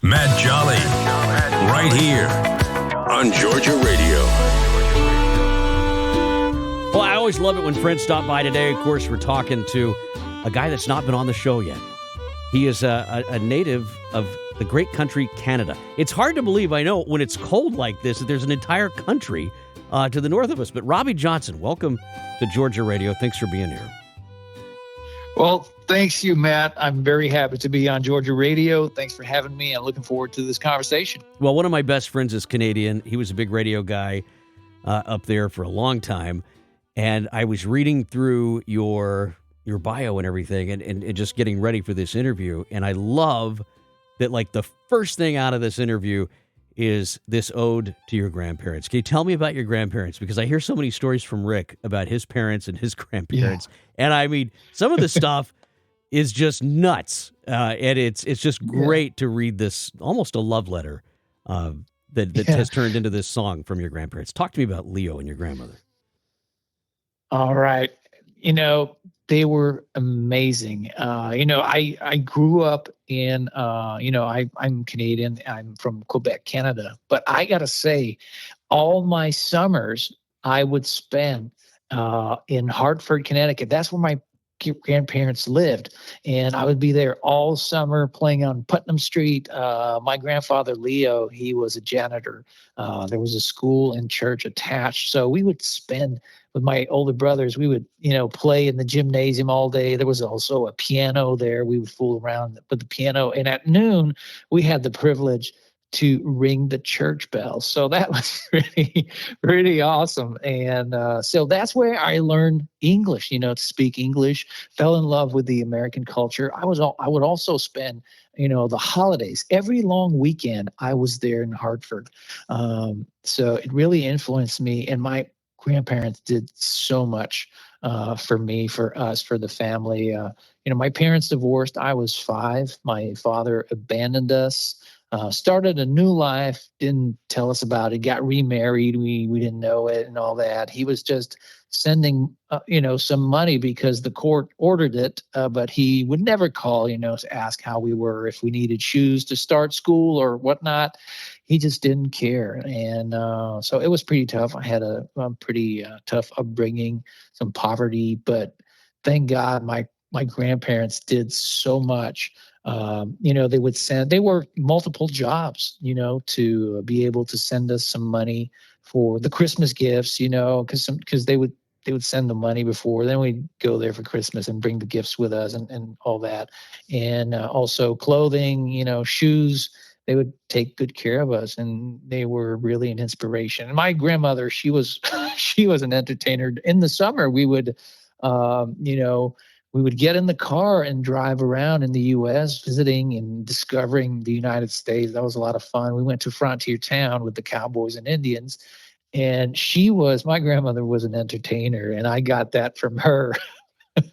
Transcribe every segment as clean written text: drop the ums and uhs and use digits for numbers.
Matt Jolly, right here on Georgia Radio. Well, I always love it when friends stop by today. Of course, we're talking to a guy that's not been on the show yet. He is a native of the great country, Canada. It's hard to believe, I know, when it's cold like this, that there's an entire country to the north of us. But Robby Johnson, welcome to Georgia Radio. Thanks for being here. Well, thanks you, Matt. I'm very happy to be on Georgia Radio. Thanks for having me. I'm looking forward to this conversation. Well, one of my best friends is Canadian. He was a big radio guy up there for a long time. And I was reading through your bio and everything and just getting ready for this interview. And I love that, like, the first thing out of this interview is this ode to your grandparents. Can you tell me about your grandparents? Because I hear so many stories from Rick about his parents and his grandparents. Yeah. And I mean, some of the stuff is just nuts. And it's just great to read this, almost a love letter that has turned into this song from your grandparents. Talk to me about Leo and your grandmother. All right. They were amazing. I grew up in, I'm Canadian. I'm from Quebec, Canada. But I got to say, all my summers I would spend in Hartford, Connecticut. That's where my grandparents lived. And I would be there all summer playing on Putnam Street. My grandfather, Leo, he was a janitor. There was a school and church attached. So we would spend with my older brothers, we would, play in the gymnasium all day. There was also a piano there. We would fool around with the piano. And at noon, we had the privilege to ring the church bell. So that was really, really awesome. And so that's where I learned English, to speak English, fell in love with the American culture. I would also spend, the holidays, every long weekend, I was there in Hartford. So it really influenced me. And my grandparents did so much for me, for us, for the family. My parents divorced. I was 5. My father abandoned us, started a new life, didn't tell us about it, got remarried. We didn't know it and all that. He was just sending, some money because the court ordered it, but he would never call, to ask how we were, if we needed shoes to start school or whatnot. He just didn't care. And so it was pretty tough. I had a pretty tough upbringing, some poverty, but thank God my grandparents did so much. They worked multiple jobs, to be able to send us some money for the Christmas gifts, because they would send the money before, then we'd go there for Christmas and bring the gifts with us and all that. And also clothing, shoes. They would take good care of us, and they were really an inspiration. And my grandmother, she was an entertainer. In the summer, we would, we would get in the car and drive around in the U.S., visiting and discovering the United States. That was a lot of fun. We went to Frontier Town with the Cowboys and Indians, and my grandmother was an entertainer, and I got that from her,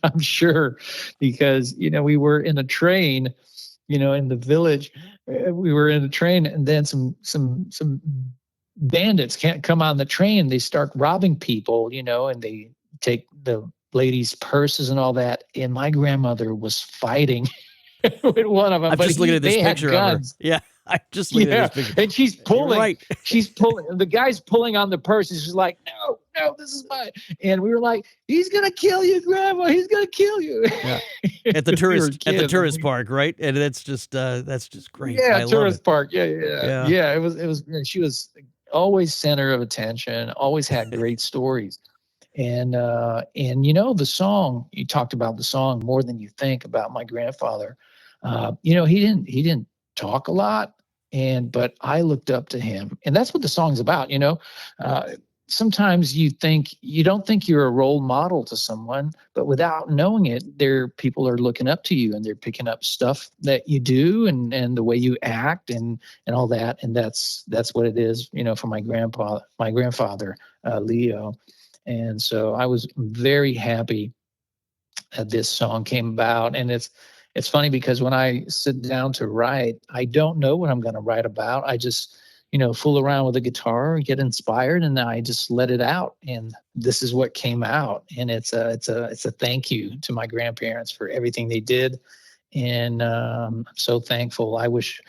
I'm sure, because, we were in a train, in the village. We were in a train, and then some bandits can't come on the train. They start robbing people, and they take the ladies' purses and all that. And my grandmother was fighting with one of them. I'm just looking at this picture of her. Yeah, I'm just looking at this picture. And she's pulling. Right. She's pulling. The guy's pulling on the purse. She's like, no, this is mine. And we were like, he's gonna kill you, Grandma. He's gonna kill you. Yeah. At the tourist park, right? And that's just great. Yeah, tourist park. Yeah. It was. She was always center of attention. Always had great stories. And the song, you talked about the song More Than You Think about my grandfather. He didn't talk a lot, but I looked up to him, and that's what the song's about. Sometimes you don't think you're a role model to someone, but without knowing it, people are looking up to you, and they're picking up stuff that you do and the way you act and all that. And that's what it is, for my grandfather, Leo. And so I was very happy that this song came about. And it's funny because when I sit down to write, I don't know what I'm going to write about. I just, fool around with the guitar, get inspired, and I just let it out. And this is what came out. And it's a thank you to my grandparents for everything they did. and I'm so thankful. I wish,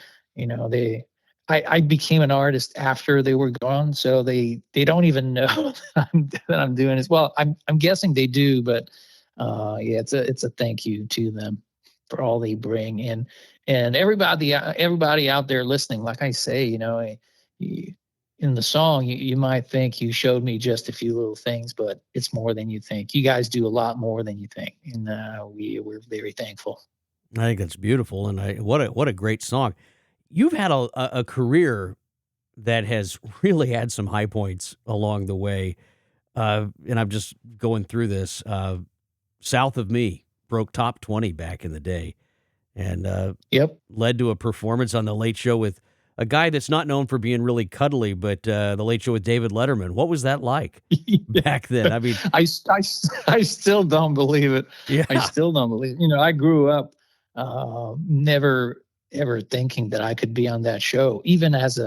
I became an artist after they were gone, so they don't even know that I'm doing this. Well, I'm guessing they do, but yeah, it's a thank you to them for all they bring, and everybody out there listening. Like I say, in the song, you might think you showed me just a few little things, but it's more than you think. You guys do a lot more than you think, and we're very thankful. I think it's beautiful, and what a great song. You've had a career that has really had some high points along the way, and I'm just going through this. South of Me broke top 20 back in the day, and Yep. led to a performance on the Late Show with a guy that's not known for being really cuddly, but the Late Show with David Letterman. What was that like back then? I mean, I still don't believe it. yeah, I still don't believe it. I grew up never ever thinking that I could be on that show, even as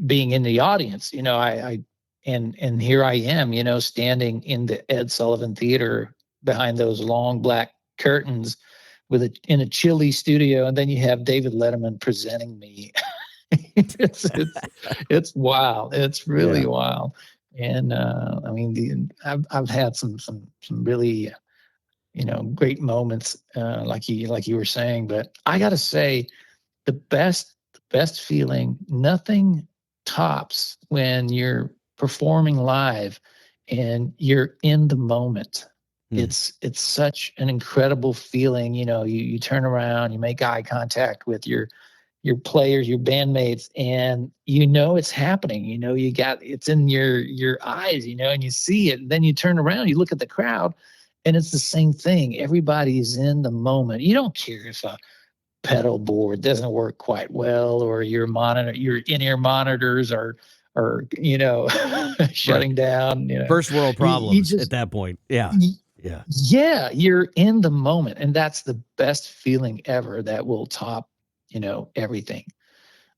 being in the audience. And here I am, standing in the Ed Sullivan Theater behind those long black curtains in a chilly studio, and then you have David Letterman presenting me. it's wild. It's really yeah. wild. And I mean, I've had some really great moments, like you were saying. But I got to say, the best feeling, nothing tops when you're performing live and you're in the moment. Hmm. It's such an incredible feeling. You turn around, you make eye contact with your players, your bandmates, and it's happening. It's in your eyes, and you see it. And then you turn around, you look at the crowd, and it's the same thing. Everybody's in the moment. You don't care if a pedal board doesn't work quite well, or your in-ear monitors are Right. shutting down. First world You problems at just that point. Yeah. Yeah. yeah, you're in the moment, and that's the best feeling ever. That will top everything.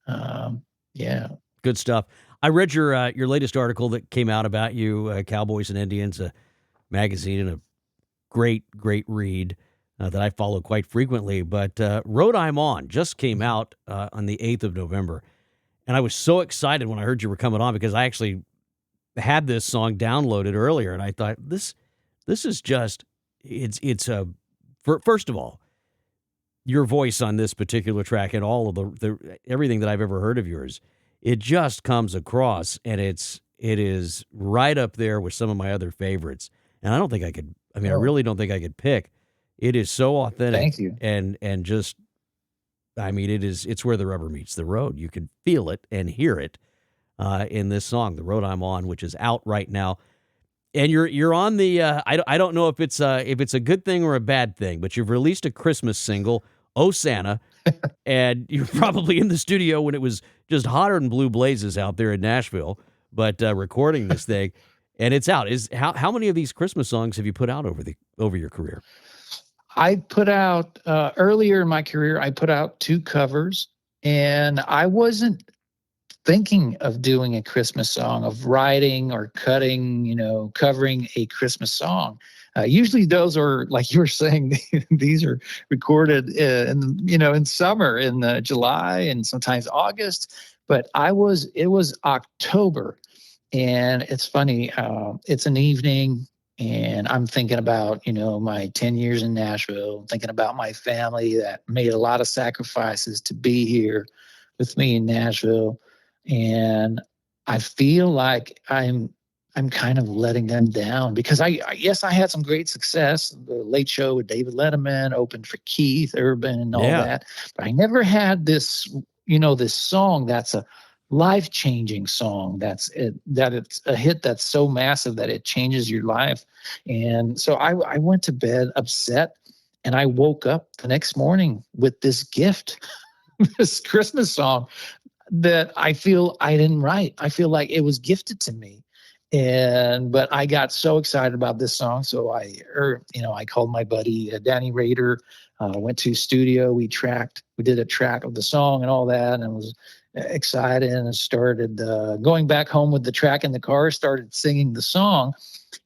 Um, yeah. Good stuff. I read your latest article that came out about you, Cowboys and Indians, a magazine, and a great read that I follow quite frequently. But Road I'm On just came out on the 8th of November. And I was so excited when I heard you were coming on because I actually had this song downloaded earlier. And I thought, this is just, it's a, first of all, your voice on this particular track and all of the everything that I've ever heard of yours, it just comes across, and it is right up there with some of my other favorites. And I don't think I could. I mean, I Oh, really don't think I could pick. It is so thank authentic you. and just. I mean, it's where the rubber meets the road. You can feel it and hear it in this song, "The Road I'm On," which is out right now. And you're on the. I don't know if it's a good thing or a bad thing, but you've released a Christmas single, "Oh Santa," and you're probably in the studio when it was just hotter than blue blazes out there in Nashville, but recording this thing, and it's out. Is how many of these Christmas songs have you put out over your career? I put out earlier in my career. I put out 2 covers, and I wasn't thinking of doing a Christmas song, of writing or covering a Christmas song. Usually those are, like you were saying, these are recorded in summer, in July and sometimes August. But it was October, and it's funny. It's an evening, and I'm thinking about my 10 years in Nashville, thinking about my family that made a lot of sacrifices to be here with me in Nashville, and I feel like I'm kind of letting them down, because yes, I had some great success. The Late Show with David Letterman opened for Keith Urban and all Yeah. that, but I never had this this song that's a life-changing song, that it's a hit that's so massive that it changes your life. And so I went to bed upset, and I woke up the next morning with this gift, this Christmas song that I feel I didn't write. I feel like it was gifted to me. But I got so excited about this song, so I called my buddy Danny Rader, went to studio. We did a track of the song and all that, and excited and started going back home with the track in the car, started singing the song.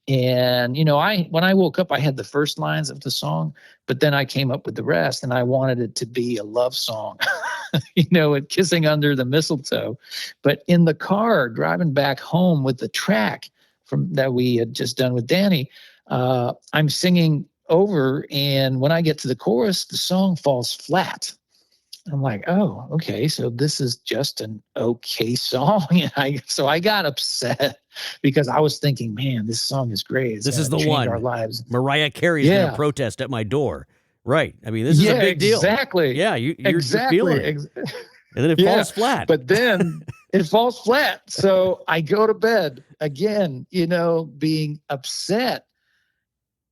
And, when I woke up, I had the first lines of the song, but then I came up with the rest, and I wanted it to be a love song, and kissing under the mistletoe. But in the car, driving back home with the track from that we had just done with Danny, I'm singing over. And when I get to the chorus, the song falls flat. I'm like, oh, okay, so this is just an okay song. And so I got upset because I was thinking, man, this song is great. It's This is gonna the change one. our lives. Mariah Carey's going to protest at my door. Right. I mean, this is a big deal. Exactly. Yeah, you're Exactly. feeling it. And then it falls flat. But then it falls flat. So I go to bed again, being upset.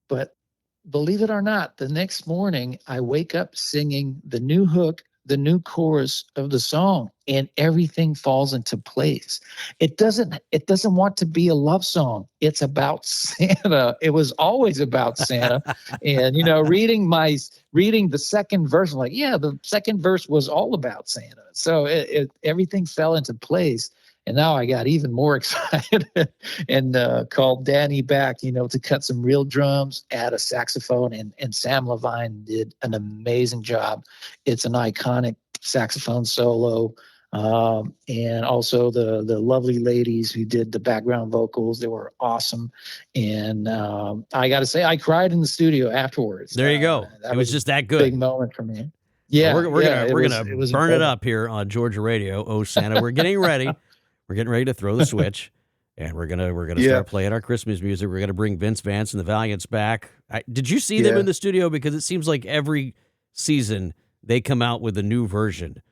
But believe it or not, the next morning I wake up singing the new hook, the new chorus of the song, and everything falls into place. It doesn't want to be a love song. It's about Santa. It was always about Santa. And, reading the second verse, I'm like, yeah, the second verse was all about Santa. So everything fell into place. And now I got even more excited and called Danny back, to cut some real drums, add a saxophone, and Sam Levine did an amazing job. It's an iconic saxophone solo. And also the lovely ladies who did the background vocals, they were awesome. And I got to say, I cried in the studio afterwards. There you go. It was just that good. Big moment for me. Yeah, we're gonna burn it up here on Georgia Radio. Oh, Santa, we're getting ready. We're getting ready to throw the switch, and we're gonna start playing our Christmas music. We're gonna bring Vince Vance and the Valiants back. Did you see them in the studio? Because it seems like every season they come out with a new version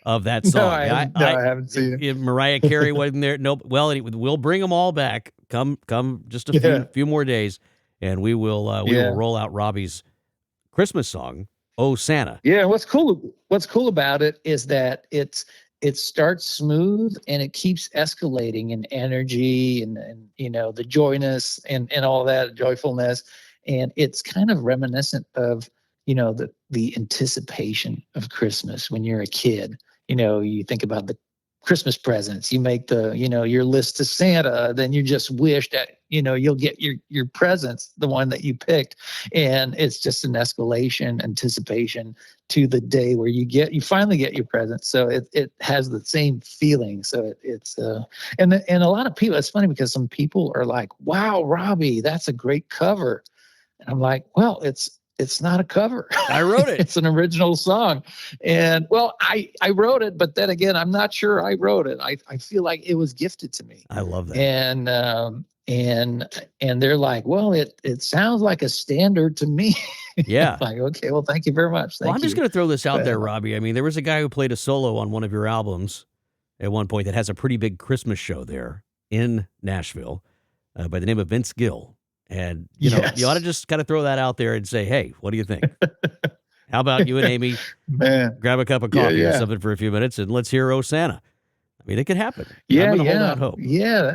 of that song. I haven't seen it. Mariah Carey wasn't there. Nope. Well, we'll bring them all back. Come just a few more days, and we will roll out Robby's Christmas song, "Oh Santa." Yeah, what's cool about it is that it starts smooth and it keeps escalating in energy and the joyness and all that joyfulness. And it's kind of reminiscent of, the anticipation of Christmas when you're a kid. You think about the Christmas presents, you make your list to Santa, then you just wish that, you'll get your presents, the one that you picked. And it's just an escalation, anticipation to the day where you finally get your present. So it has the same feeling. So it's and a lot of people, it's funny because some people are like, wow, Robby, that's a great cover. And I'm like, well, it's not a cover. I wrote it. It's an original song. And well, I wrote it, but then again, I'm not sure I wrote it. I feel like it was gifted to me. I love that. And they're like, well, it sounds like a standard to me. Yeah. Like, okay, well, thank you very much. I'm just going to throw this out there, Robby. I mean, there was a guy who played a solo on one of your albums at one point that has a pretty big Christmas show there in Nashville by the name of Vince Gill. And, you ought to just kind of throw that out there and say, hey, what do you think? How about you and Amy grab a cup of coffee or something for a few minutes and let's hear "Oh Santa"? I mean, it could happen. Yeah, I'm going to hold out hope. Yeah.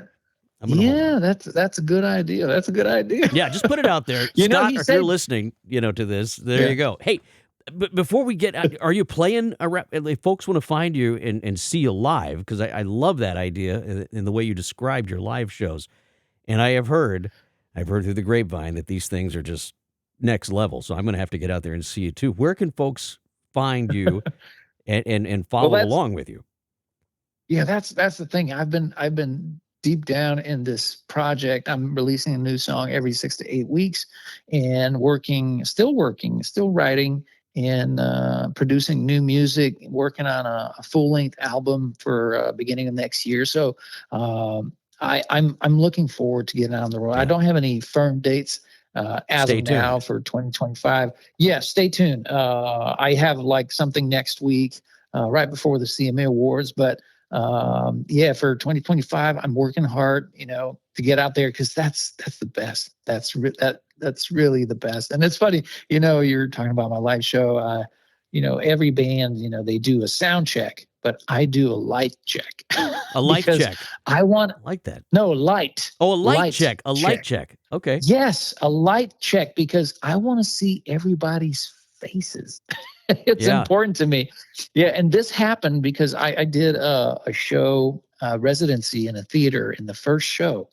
That's a good idea. That's a good idea. Yeah, just put it out there. Scott, if you're listening, to this, there you go. Hey, but before we get out, are you playing if folks want to find you and see you live? Because I love that idea in the way you described your live shows. And I've heard through the grapevine that these things are just next level. So I'm going to have to get out there and see you too. Where can folks find you and follow along with you? Yeah, that's the thing. I've been deep down in this project. I'm releasing a new song every 6 to 8 weeks and still writing and producing new music, working on a full-length album for beginning of next year. So I'm looking forward to getting on the road. Yeah. I don't have any firm dates as of now for 2025. Yeah, stay tuned. I have something next week, right before the CMA Awards, but for 2025, I'm working hard, to get out there because that's the best. That's really the best. And it's funny, you're talking about my live show. Every band, they do a sound check, but I do a light check. A light check. I like that. No, light. Oh, a light check. A light check. Okay. Yes, a light check because I want to see everybody's faces. It's Yeah. important to me. Yeah, and this happened because I did a show residency in a theater in the first show.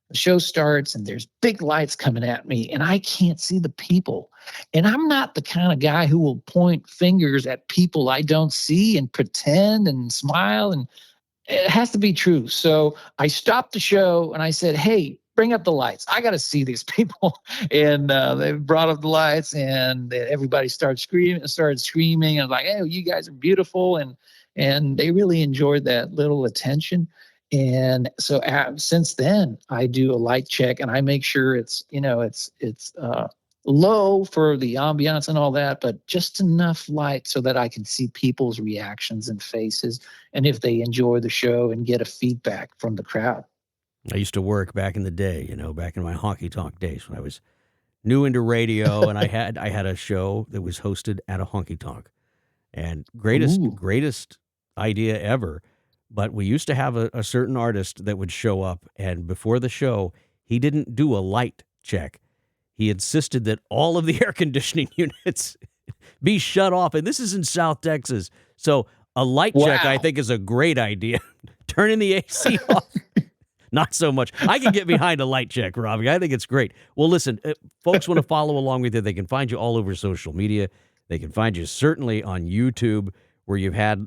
The show starts and there's big lights coming at me and I can't see the people. And I'm not the kind of guy who will point fingers at people I don't see and pretend and smile, and it has to be true. So I stopped the show and I said, "Hey, bring up the lights. I got to see these people." And they brought up the lights, and everybody started screaming. And like, "Hey, you guys are beautiful!" And they really enjoyed that little attention. And so since then, I do a light check, and I make sure it's low for the ambiance and all that, but just enough light so that I can see people's reactions and faces, and if they enjoy the show and get a feedback from the crowd. I used to work back in the day, back in my honky tonk days when I was new into radio, and I had a show that was hosted at a honky tonk, and Ooh. greatest idea ever. But we used to have a certain artist that would show up, and before the show, he didn't do a light check. He insisted that all of the air conditioning units be shut off, and this is in South Texas. So a light check, I Wow. think, is a great idea. Turning the AC off. Not so much. I can get behind a light check, Robby. I think it's great. Well, listen, folks want to follow along with you. They can find you all over social media. They can find you certainly on YouTube, where you've had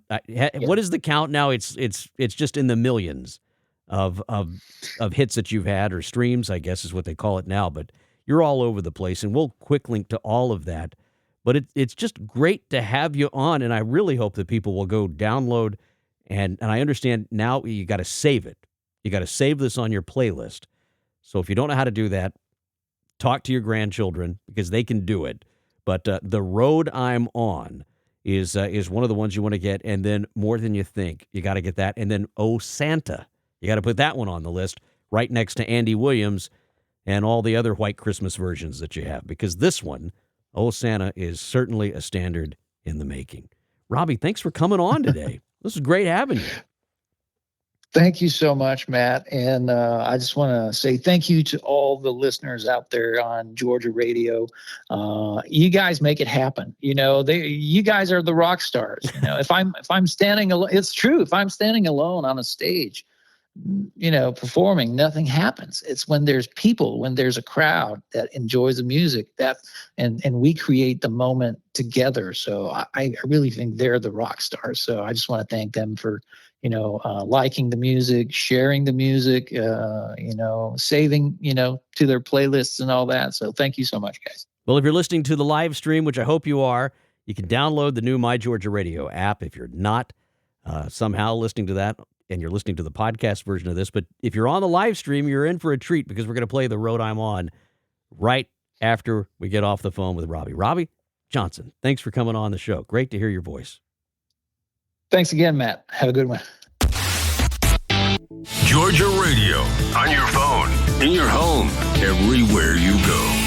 what is the count now? It's just in the millions of hits that you've had, or streams, I guess is what they call it now. But you're all over the place, and we'll quick link to all of that. But it's just great to have you on, and I really hope that people will go download, and I understand now you got to save it. You got to save this on your playlist. So if you don't know how to do that, talk to your grandchildren because they can do it. But The Road I'm On is one of the ones you want to get. And then More Than You Think, you got to get that. And then Oh Santa, you got to put that one on the list right next to Andy Williams and all the other White Christmas versions that you have. Because this one, Oh Santa, is certainly a standard in the making. Robby, thanks for coming on today. This is great having you. Thank you so much, Matt. And I just want to say thank you to all the listeners out there on Georgia radio. You guys make it happen. You guys are the rock stars. If I'm standing alone, it's true. If I'm standing alone on a stage, performing, nothing happens. It's when there's people, when there's a crowd that enjoys the music, and we create the moment together. So I really think they're the rock stars. So I just want to thank them for liking the music, sharing the music, saving, to their playlists and all that. So thank you so much, guys. Well, if you're listening to the live stream, which I hope you are, you can download the new My Georgia Radio app. If you're not somehow listening to that and you're listening to the podcast version of this, but if you're on the live stream, you're in for a treat because we're going to play The Road I'm On right after we get off the phone with Robby. Robby Johnson, thanks for coming on the show. Great to hear your voice. Thanks again, Matt. Have a good one. Georgia Radio, on your phone, in your home, everywhere you go.